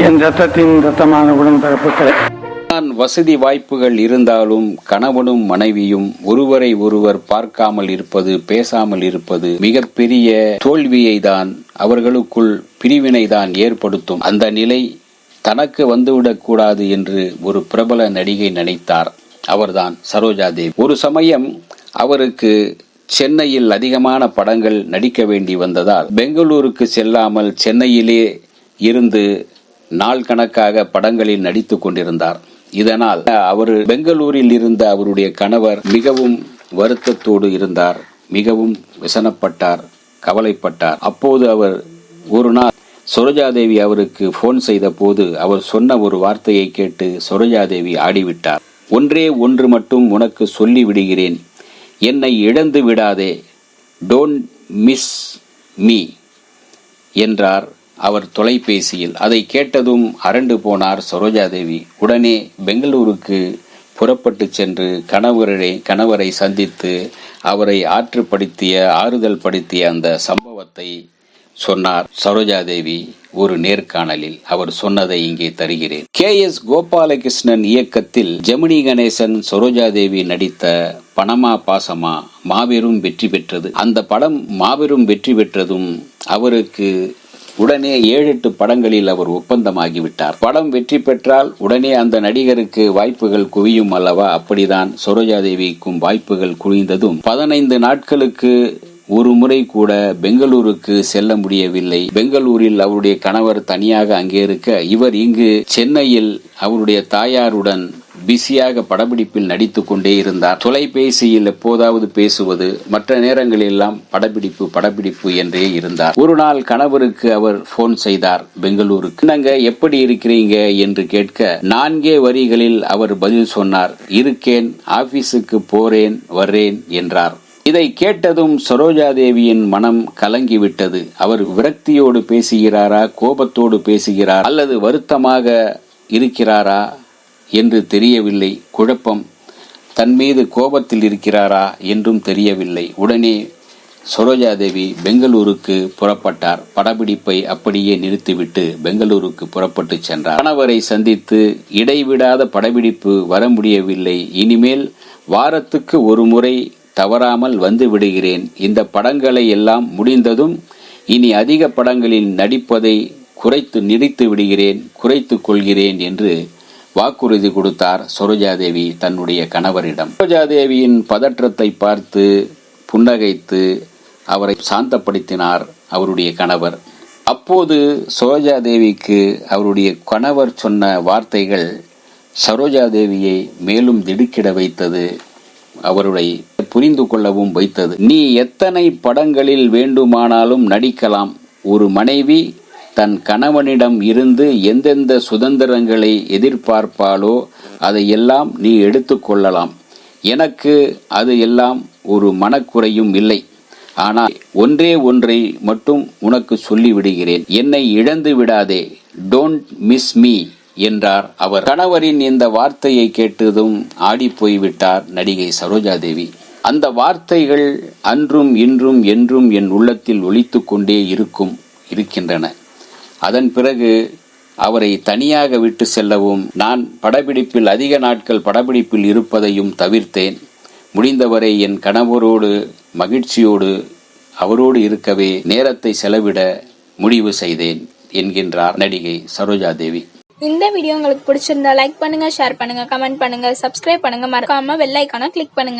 என் ரத்தத்தின் ரத்தமான உடன்பிறப்புகளே, வசதி வாய்ப்புகள் இருந்தாலும் கணவனும் மனைவியும் ஒருவரை ஒருவர் பார்க்காமல் இருப்பது, பேசாமல் இருப்பது மிகப்பெரிய தோல்வியை தான், அவர்களுக்குள் பிரிவினை தான் ஏற்படுத்தும். அந்த நிலை தனக்கு வந்துவிடக் கூடாது என்று ஒரு பிரபல நடிகை நினைத்தார். அவர்தான் சரோஜா தேவி. ஒரு சமயம் அவருக்கு சென்னையில் அதிகமான படங்கள் நடிக்க வேண்டி வந்ததால் பெங்களூருக்கு செல்லாமல் சென்னையிலே இருந்து நாள் கணக்காக படங்களில் நடித்துக் கொண்டிருந்தார். இதனால் அவர் பெங்களூரில் இருந்த அவருடைய கணவர் மிகவும் வருத்தத்தோடு இருந்தார், மிகவும் விசனப்பட்டார், கவலைப்பட்டார். அப்போது அவர் ஒரு நாள் சரோஜாதேவி அவருக்கு போன் செய்த போது அவர் சொன்ன ஒரு வார்த்தையை கேட்டு சரோஜாதேவி ஆடிவிட்டார். ஒன்றே ஒன்று மட்டும் உனக்கு சொல்லி விடுகிறேன், என்னை இழந்து விடாதே, டோன்ட் மிஸ் மீ என்றார் அவர் தொலைபேசியில். அதை கேட்டதும் அரண்டு போனார் சரோஜாதேவி. உடனே பெங்களூருக்கு புறப்பட்டு சென்று கணவரை சந்தித்து அவரை ஆறுதல் படுத்திய அந்த சம்பவத்தை சொன்னார் சரோஜாதேவி ஒரு நேர்காணலில். அவர் சொன்னதை இங்கே தருகிறேன். KS கோபாலகிருஷ்ணன் இயக்கத்தில் ஜெமினி கணேசன் சரோஜாதேவி நடித்த பணமா பாசமா மாபெரும் வெற்றி பெற்றது. அந்த படம் மாபெரும் வெற்றி பெற்றதும் அவருக்கு உடனே 7-8 படங்களில் அவர் ஒப்பந்தமாகிவிட்டார். படம் வெற்றி பெற்றால் உடனே அந்த நடிகருக்கு வாய்ப்புகள் குவியும் அல்லவா? அப்படிதான் சரோஜாதேவிக்கும் வாய்ப்புகள் குவிந்ததும் 15 நாட்களுக்கு ஒரு முறை கூட பெங்களூருக்கு செல்ல முடியவில்லை. பெங்களூரில் அவருடைய கணவர் தனியாக அங்கே இருக்க, இவர் இங்கு சென்னையில் அவருடைய தாயாருடன் பிஸியாக படப்பிடிப்பில் நடித்துக் கொண்டே இருந்தார். தொலைபேசியில் எப்போதாவது பேசுவது, மற்ற நேரங்களெல்லாம் படப்பிடிப்பு என்றே இருந்தார். ஒரு நாள் கணவருக்கு அவர் போன் செய்தார் பெங்களூருக்கு. நாங்க எப்படி இருக்கிறீங்க என்று கேட்க 4 வரிகளில் அவர் பதில் சொன்னார். இருக்கேன், ஆபீஸுக்கு போறேன், வர்றேன் என்றார். இதை கேட்டதும் சரோஜாதேவியின் மனம் கலங்கிவிட்டது. அவர் விரக்தியோடு பேசுகிறாரா, கோபத்தோடு பேசுகிறார், அல்லது வருத்தமாக இருக்கிறாரா என்று தெரியவில்லை. குழப்பம். தன் மீது கோபத்தில் இருக்கிறாரா என்றும் தெரியவில்லை. உடனே சரோஜாதேவி பெங்களூருக்கு புறப்பட்டார். படப்பிடிப்பை அப்படியே நிறுத்திவிட்டு பெங்களூருக்கு புறப்பட்டு சென்றார். கணவரை சந்தித்து இடைவிடாத படப்பிடிப்பு வர முடியவில்லை, இனிமேல் வாரத்துக்கு ஒரு முறை தவறாமல் வந்து விடுகிறேன், இந்த படங்களை எல்லாம் முடிந்ததும் இனி அதிக படங்களில் நடிப்பதை நிறுத்தி விடுகிறேன், குறைத்துக் கொள்கிறேன் என்று வாக்குறுதி கொடுத்தார் சரோஜாதேவி தன்னுடைய கணவரிடம். சரோஜாதேவியின் பதற்றத்தை பார்த்து புன்னகைத்து அவரை சாந்தப்படுத்தினார் அவருடைய கணவர். அப்போது சரோஜாதேவிக்கு அவருடைய கணவர் சொன்ன வார்த்தைகள் சரோஜாதேவியை மேலும் திடுக்கிட வைத்தது, அவருடைய புரிந்து கொள்ளவும் வைத்தது. நீ எத்தனை படங்களில் வேண்டுமானாலும் நடிக்கலாம், ஒரு மனைவி தன் கணவனிடம் இருந்து எந்தெந்த சுதந்திரங்களை எதிர்பார்ப்பாளோ அதையெல்லாம் நீ எடுத்துக்கொள்ளலாம், எனக்கு அது எல்லாம் ஒரு மனக்குறையும் இல்லை. ஆனால் ஒன்றே ஒன்றை மட்டும் உனக்கு சொல்லிவிடுகிறேன், என்னை இழந்து விடாதே, டோன்ட் மிஸ் மீ என்றார் அவர். கணவரின் இந்த வார்த்தையை கேட்டதும் ஆடி போய்விட்டார் நடிகை சரோஜாதேவி. அந்த வார்த்தைகள் அன்றும் இன்றும் என்றும் என் உள்ளத்தில் ஒலித்துக் கொண்டே இருக்கின்றன. அதன் பிறகு அவரை தனியாக விட்டு செல்லவும், நான் படப்பிடிப்பில் அதிக நாட்கள் படப்பிடிப்பில் இருப்பதையும் தவிர்த்தேன். முடிந்தவரை என் கணவரோடு மகிழ்ச்சியோடு அவரோடு இருக்கவே நேரத்தை செலவிட முடிவு செய்தேன் என்கின்றார் நடிகை சரோஜாதேவி. இந்த வீடியோ உங்களுக்கு பிடிச்சிருந்தா லைக் பண்ணுங்க, ஷேர் பண்ணுங்க, கமெண்ட் பண்ணுங்க, சப்ஸ்கிரைப் பண்ணுங்க, மறக்காம பெல் ஐகானை கிளிக் பண்ணுங்க.